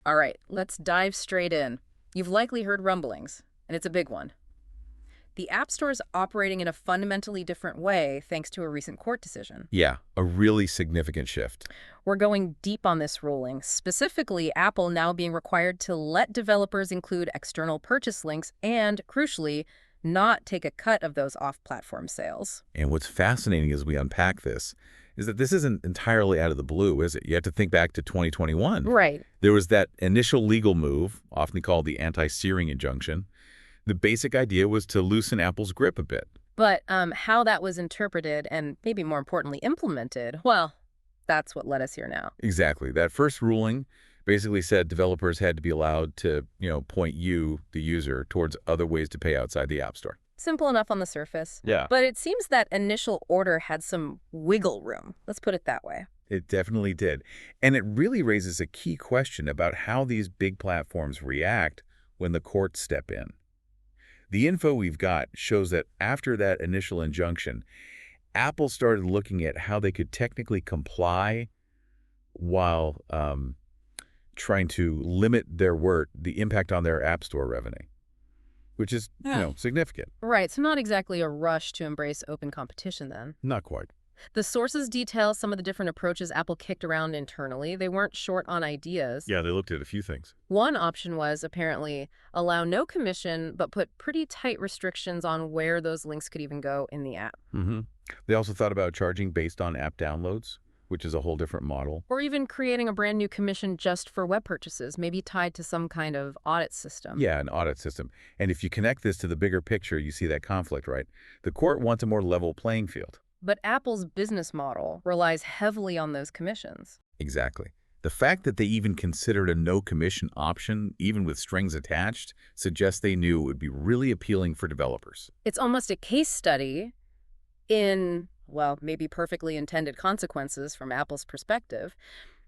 All right, let's dive straight in. You've likely heard rumblings, and it's a big one. The App Store is operating in a fundamentally different way thanks to a recent court decision. Yeah, a really significant shift. We're going deep on this ruling, specifically Apple now being required to let developers include external purchase links and, crucially, not take a cut of those off-platform sales. And what's fascinating as we unpack this is that this isn't entirely out of the blue, is it? You have to think back to 2021. Right. There was that initial legal move, often called the anti-steering injunction. The basic idea was to loosen Apple's grip a bit. But how that was interpreted and maybe more importantly implemented, well, that's what led us here now. Exactly. That first ruling basically said developers had to be allowed to, point you, the user, towards other ways to pay outside the App Store. Simple enough on the surface. Yeah. But it seems that initial order had some wiggle room. Let's put it that way. It definitely did. And it really raises a key question about how these big platforms react when the courts step in. The info we've got shows that after that initial injunction, Apple started looking at how they could technically comply while trying to limit the impact on their App Store revenue, which is, significant. Right, so not exactly a rush to embrace open competition then. Not quite. The sources detail some of the different approaches Apple kicked around internally. They weren't short on ideas. Yeah, they looked at a few things. One option was, apparently, allow no commission, but put pretty tight restrictions on where those links could even go in the app. They also thought about charging based on app downloads, which is a whole different model. Or even creating a brand new commission just for web purchases, maybe tied to some kind of audit system. Yeah, an audit system. And if you connect this to the bigger picture, you see that conflict, right? The court wants a more level playing field. But Apple's business model relies heavily on those commissions. Exactly. The fact that they even considered a no-commission option, even with strings attached, suggests they knew it would be really appealing for developers. It's almost a case study in, well, maybe perfectly intended consequences from Apple's perspective.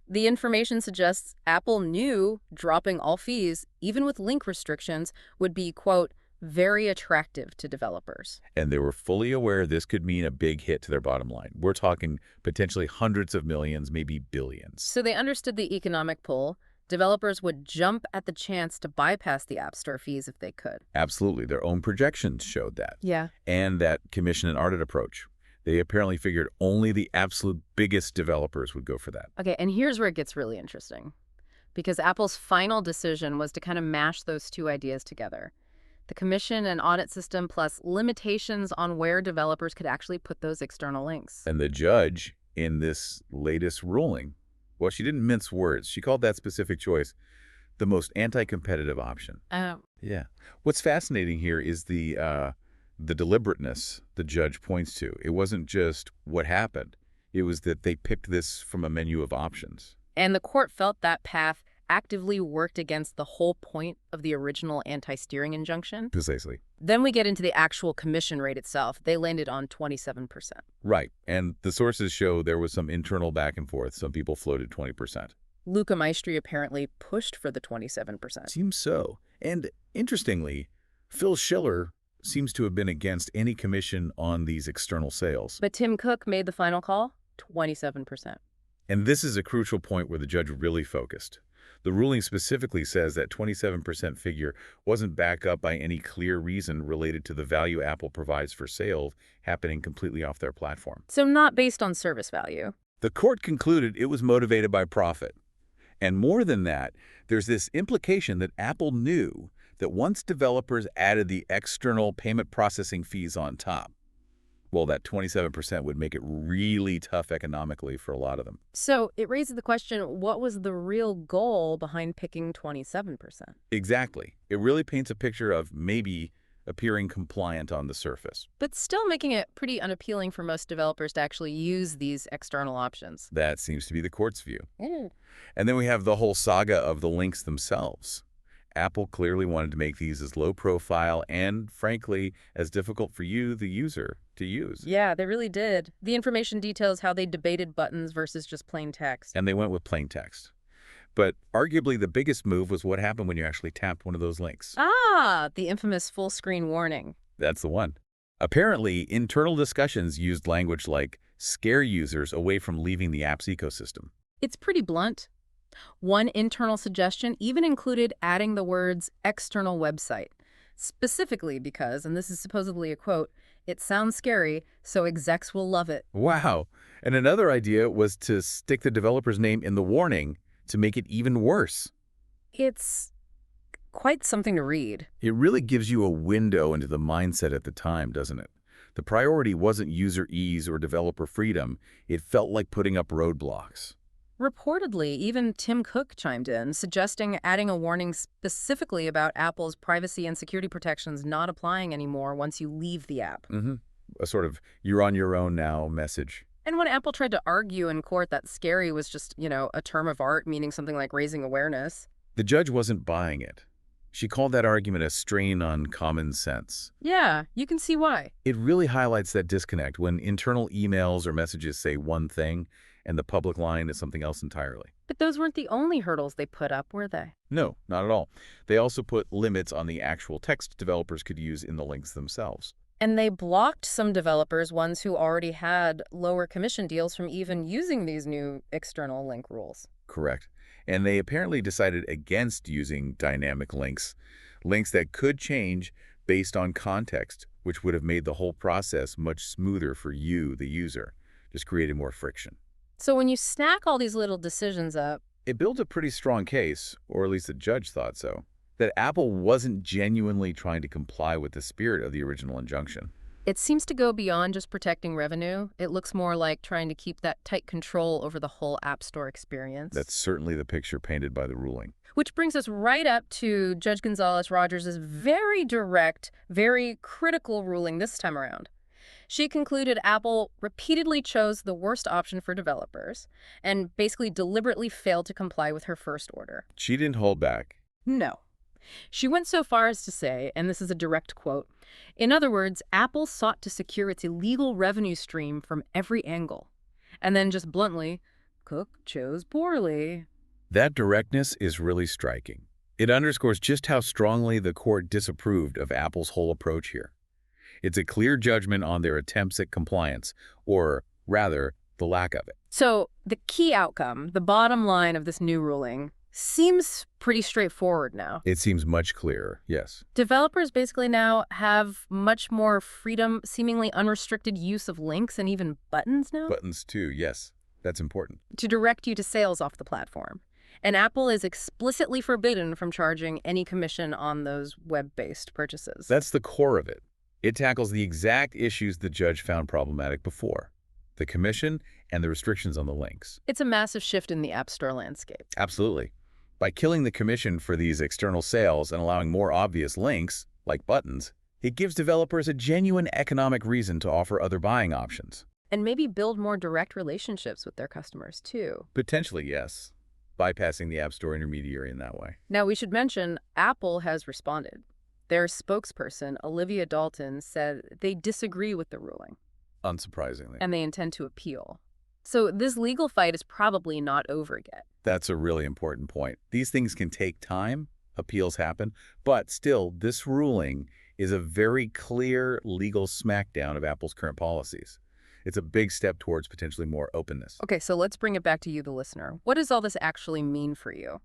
The information suggests Apple knew dropping all fees, even with link restrictions, would be, quote, very attractive to developers. And they were fully aware this could mean a big hit to their bottom line. We're talking potentially hundreds of millions, maybe billions. So they understood the economic pull. Developers would jump at the chance to bypass the App Store fees if they could. Absolutely. Their own projections showed that. Yeah. And that commission and audit approach. They apparently figured only the absolute biggest developers would go for that. Okay, and here's where it gets really interesting. Because Apple's final decision was to kind of mash those two ideas together. The commission and audit system plus limitations on where developers could actually put those external links. And the judge in this latest ruling, well, she didn't mince words. She called that specific choice the most anti-competitive option. Yeah. What's fascinating here is the deliberateness the judge points to. It wasn't just what happened. It was that they picked this from a menu of options. And the court felt that path actively worked against the whole point of the original anti-steering injunction. Precisely. Then we get into the actual commission rate itself. They landed on 27%. Right. And the sources show there was some internal back and forth. Some people floated 20%. Luca Maestri apparently pushed for the 27%. Seems so. And interestingly, Phil Schiller seems to have been against any commission on these external sales. But Tim Cook made the final call, 27%. And this is a crucial point where the judge really focused. The ruling specifically says that 27% figure wasn't backed up by any clear reason related to the value Apple provides for sales happening completely off their platform. So not based on service value. The court concluded it was motivated by profit. And more than that, there's this implication that Apple knew that once developers added the external payment processing fees on top, well, that 27% would make it really tough economically for a lot of them. So it raises the question, what was the real goal behind picking 27%? Exactly. It really paints a picture of maybe appearing compliant on the surface. But still making it pretty unappealing for most developers to actually use these external options. That seems to be the court's view. And then we have the whole saga of the links themselves. Apple clearly wanted to make these as low profile and, frankly, as difficult for you, the user, to use. Yeah, they really did. The information details how they debated buttons versus just plain text. And they went with plain text. But arguably the biggest move was what happened when you actually tapped one of those links. Ah, the infamous full screen warning. That's the one. Apparently, internal discussions used language like scare users away from leaving the app's ecosystem. It's pretty blunt. One internal suggestion even included adding the words external website, specifically because, and this is supposedly a quote, it sounds scary, so execs will love it. Wow. And another idea was to stick the developer's name in the warning to make it even worse. It's quite something to read. It really gives you a window into the mindset at the time, doesn't it? The priority wasn't user ease or developer freedom. It felt like putting up roadblocks. Reportedly, even Tim Cook chimed in, suggesting adding a warning specifically about Apple's privacy and security protections not applying anymore once you leave the app. A sort of you're on your own now message. And when Apple tried to argue in court that scary was just, a term of art meaning something like raising awareness. The judge wasn't buying it. She called that argument a strain on common sense. Yeah, you can see why. It really highlights that disconnect when internal emails or messages say one thing and the public line is something else entirely. But those weren't the only hurdles they put up, were they? No, not at all. They also put limits on the actual text developers could use in the links themselves. And they blocked some developers, ones who already had lower commission deals, from even using these new external link rules. Correct. And they apparently decided against using dynamic links, links that could change based on context, which would have made the whole process much smoother for you, the user, just creating more friction. So when you stack all these little decisions up, It built a pretty strong case, or at least the judge thought so, that Apple wasn't genuinely trying to comply with the spirit of the original injunction. it seems to go beyond just protecting revenue. It looks more like trying to keep that tight control over the whole App Store experience. That's certainly the picture painted by the ruling. Which brings us right up to Judge Gonzalez-Rogers' very direct, very critical ruling this time around. She concluded Apple repeatedly chose the worst option for developers and basically deliberately failed to comply with her first order. She didn't hold back. No. She went so far as to say, and this is a direct quote, in other words, Apple sought to secure its illegal revenue stream from every angle. And then just bluntly, Cook chose poorly. That directness is really striking. It underscores just how strongly the court disapproved of Apple's whole approach here. It's a clear judgment on their attempts at compliance, or rather, the lack of it. So the key outcome, the bottom line of this new ruling, seems pretty straightforward now. It seems much clearer, yes. Developers basically now have much more freedom, seemingly unrestricted use of links and even buttons now Buttons too, yes. That's important. to direct you to sales off the platform. And Apple is explicitly forbidden from charging any commission on those web-based purchases. That's the core of it. It tackles the exact issues the judge found problematic before: the commission and the restrictions on the links. It's a massive shift in the App Store landscape. Absolutely. By killing the commission for these external sales and allowing more obvious links, like buttons, it gives developers a genuine economic reason to offer other buying options. And maybe build more direct relationships with their customers, too. Potentially, yes. Bypassing the App Store intermediary in that way. Now, we should mention Apple has responded. Their spokesperson, Olivia Dalton, said they disagree with the ruling Unsurprisingly. and they intend to appeal. So this legal fight is probably not over yet. That's a really important point. These things can take time, appeals happen, but still, this ruling is a very clear legal smackdown of Apple's current policies. It's a big step towards potentially more openness. Okay, so let's bring it back to you, the listener. What does all this actually mean for you?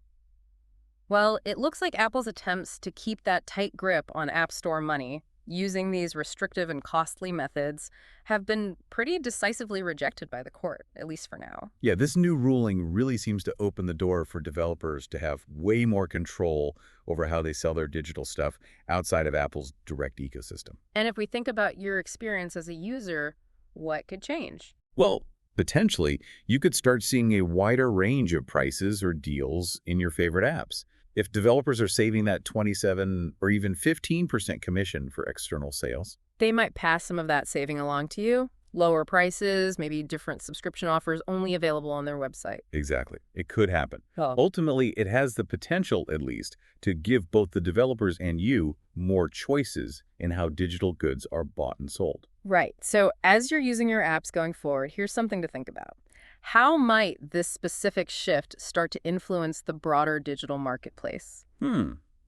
Well, it looks like Apple's attempts to keep that tight grip on App Store money using these restrictive and costly methods have been pretty decisively rejected by the court, at least for now. Yeah, this new ruling really seems to open the door for developers to have way more control over how they sell their digital stuff outside of Apple's direct ecosystem. And if we think about your experience as a user, what could change? Well, potentially, you could start seeing a wider range of prices or deals in your favorite apps. If developers are saving that 27 or even 15% commission for external sales. They might pass some of that saving along to you. Lower prices, maybe different subscription offers only available on their website. Exactly. It could happen. Oh. Ultimately, it has the potential, at least, to give both the developers and you more choices in how digital goods are bought and sold. Right. So as you're using your apps going forward, here's something to think about. How might this specific shift start to influence the broader digital marketplace?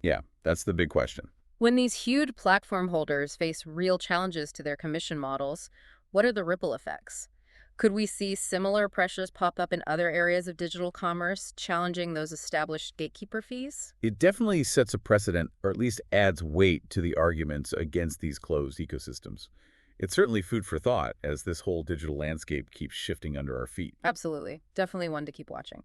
Yeah, that's the big question. When these huge platform holders face real challenges to their commission models, what are the ripple effects? Could we see similar pressures pop up in other areas of digital commerce, challenging those established gatekeeper fees? It definitely sets a precedent, or at least adds weight to the arguments against these closed ecosystems. It's certainly food for thought as this whole digital landscape keeps shifting under our feet. Absolutely. Definitely one to keep watching.